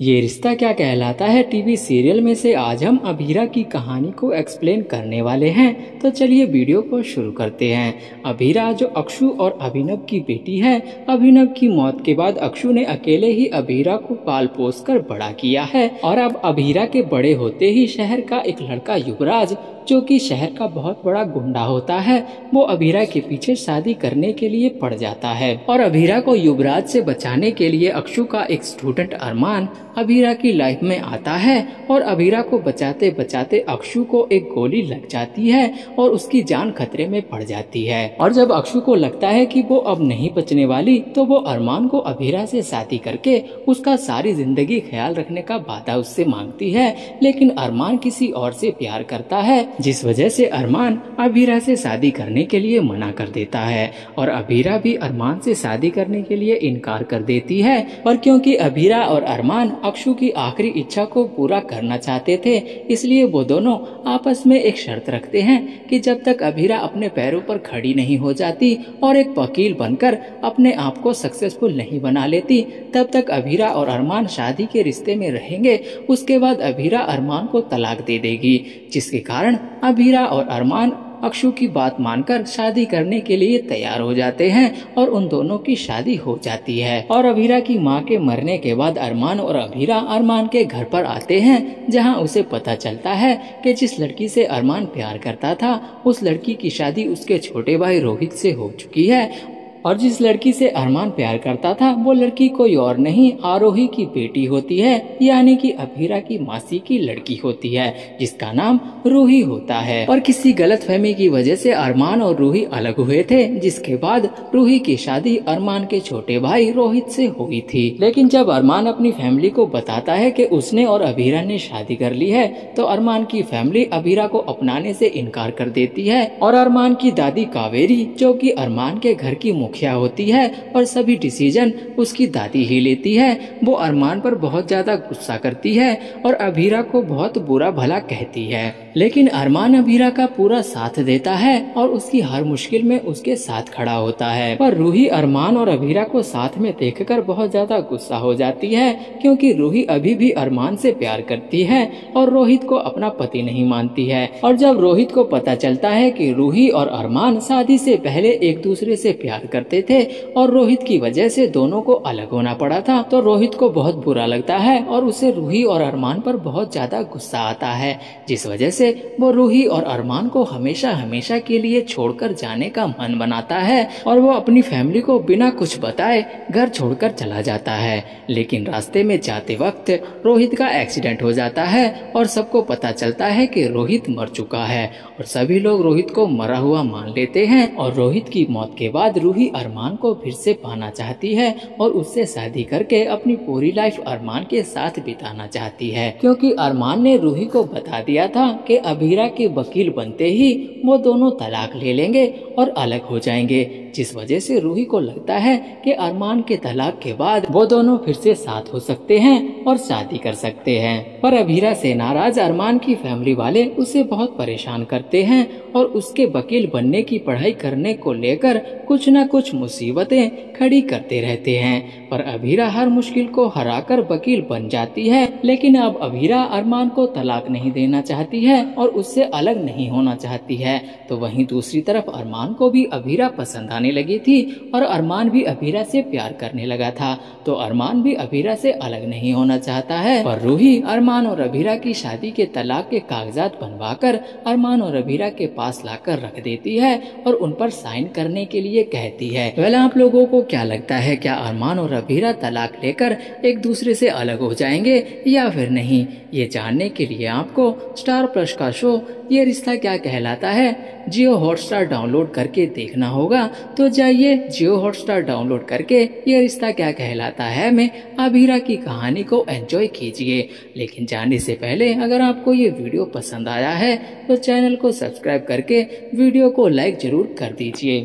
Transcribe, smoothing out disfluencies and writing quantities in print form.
ये रिश्ता क्या कहलाता है टीवी सीरियल में से आज हम अभीरा की कहानी को एक्सप्लेन करने वाले हैं। तो चलिए वीडियो को शुरू करते हैं। अभीरा जो अक्षु और अभिनव की बेटी है। अभिनव की मौत के बाद अक्षु ने अकेले ही अभीरा को पाल पोस कर बड़ा किया है और अब अभीरा के बड़े होते ही शहर का एक लड़का युवराज, जो कि शहर का बहुत बड़ा गुंडा होता है, वो अभीरा के पीछे शादी करने के लिए पड़ जाता है। और अभीरा को युवराज से बचाने के लिए अक्षु का एक स्टूडेंट अरमान अभीरा की लाइफ में आता है और अभीरा को बचाते बचाते अक्षु को एक गोली लग जाती है और उसकी जान खतरे में पड़ जाती है। और जब अक्षु को लगता है कि वो अब नहीं बचने वाली, तो वो अरमान को अभीरा से शादी करके उसका सारी जिंदगी ख्याल रखने का वादा उससे मांगती है। लेकिन अरमान किसी और से प्यार करता है, जिस वजह से अरमान अभीरा से शादी करने के लिए मना कर देता है और अभीरा भी अरमान से शादी करने के लिए इनकार कर देती है। और क्योंकि अभीरा और अरमान अक्षु की आखिरी इच्छा को पूरा करना चाहते थे, इसलिए वो दोनों आपस में एक शर्त रखते हैं कि जब तक अभीरा अपने पैरों पर खड़ी नहीं हो जाती और एक वकील बनकर अपने आप को सक्सेसफुल नहीं बना लेती, तब तक अभीरा और अरमान शादी के रिश्ते में रहेंगे। उसके बाद अभीरा अरमान को तलाक दे देगी, जिसके कारण अभीरा और अरमान अक्षु की बात मानकर शादी करने के लिए तैयार हो जाते हैं और उन दोनों की शादी हो जाती है। और अभीरा की मां के मरने के बाद अरमान और अभीरा अरमान के घर पर आते हैं, जहां उसे पता चलता है कि जिस लड़की से अरमान प्यार करता था, उस लड़की की शादी उसके छोटे भाई रोहित से हो चुकी है। और जिस लड़की से अरमान प्यार करता था, वो लड़की कोई और नहीं, आरोही की बेटी होती है, यानी कि अभीरा की मासी की लड़की होती है, जिसका नाम रूही होता है। और किसी गलतफहमी की वजह से अरमान और रूही अलग हुए थे, जिसके बाद रूही की शादी अरमान के छोटे भाई रोहित से हुई थी। लेकिन जब अरमान अपनी फैमिली को बताता है कि उसने और अभीरा ने शादी कर ली है, तो अरमान की फैमिली अभीरा को अपनाने से इनकार कर देती है। और अरमान की दादी कावेरी, जो कि अरमान के घर की मुखिया होती है और सभी डिसीजन उसकी दादी ही लेती है, वो अरमान पर बहुत ज्यादा गुस्सा करती है और अभीरा को बहुत बुरा भला कहती है। लेकिन अरमान अभीरा का पूरा साथ देता है और उसकी हर मुश्किल में उसके साथ खड़ा होता है। पर रूही अरमान और अभीरा को साथ में देखकर बहुत ज्यादा गुस्सा हो जाती है, क्योंकि रूही अभी भी अरमान से प्यार करती है और रोहित को अपना पति नहीं मानती है। और जब रोहित को पता चलता है कि रूही और अरमान शादी से पहले एक दूसरे से प्यार करते थे और रोहित की वजह से दोनों को अलग होना पड़ा था, तो रोहित को बहुत बुरा लगता है और उसे रूही और अरमान पर बहुत ज्यादा गुस्सा आता है, जिस वजह से वो रूही और अरमान को हमेशा हमेशा के लिए छोड़कर जाने का मन बनाता है और वो अपनी फैमिली को बिना कुछ बताए घर छोड़कर चला जाता है। लेकिन रास्ते में जाते वक्त रोहित का एक्सीडेंट हो जाता है और सबको पता चलता है कि रोहित मर चुका है और सभी लोग रोहित को मरा हुआ मान लेते हैं। और रोहित की मौत के बाद रूही अरमान को फिर से पाना चाहती है और उससे शादी करके अपनी पूरी लाइफ अरमान के साथ बिताना चाहती है, क्योंकि अरमान ने रूही को बता दिया था कि अभीरा के वकील बनते ही वो दोनों तलाक ले लेंगे और अलग हो जाएंगे, जिस वजह से रूही को लगता है कि अरमान के तलाक के बाद वो दोनों फिर से साथ हो सकते हैं और शादी कर सकते हैं। पर अभीरा से नाराज अरमान की फैमिली वाले उसे बहुत परेशान करते हैं और उसके वकील बनने की पढ़ाई करने को लेकर कुछ न कुछ मुसीबतें खड़ी करते रहते हैं। पर अभीरा हर मुश्किल को हराकर वकील बन जाती है। लेकिन अब अभीरा अरमान को तलाक नहीं देना चाहती है और उससे अलग नहीं होना चाहती है। तो वहीं दूसरी तरफ अरमान को भी अभीरा पसंद आने लगी थी और अरमान भी अभीरा से प्यार करने लगा था, तो अरमान भी अभीरा से अलग नहीं होना चाहता है। पर रूही अरमान और अभीरा की शादी के तलाक के कागजात बनवाकर अरमान और अभीरा के पास लाकर रख देती है और उन पर साइन करने के लिए कहती है। पहले आप लोगों को क्या लगता है, क्या अरमान और अभीरा तलाक लेकर एक दूसरे से अलग हो जाएंगे या फिर नहीं? ये जानने के लिए आपको स्टार प्लस का शो ये रिश्ता क्या कहलाता है जियो हॉटस्टार डाउनलोड करके देखना होगा। तो जाइए जियो हॉटस्टार डाउनलोड करके ये रिश्ता क्या कहलाता है में अभीरा की कहानी को एंजॉय कीजिए। लेकिन जाने से पहले अगर आपको ये वीडियो पसंद आया है तो चैनल को सब्सक्राइब करके वीडियो को लाइक जरूर कर दीजिए।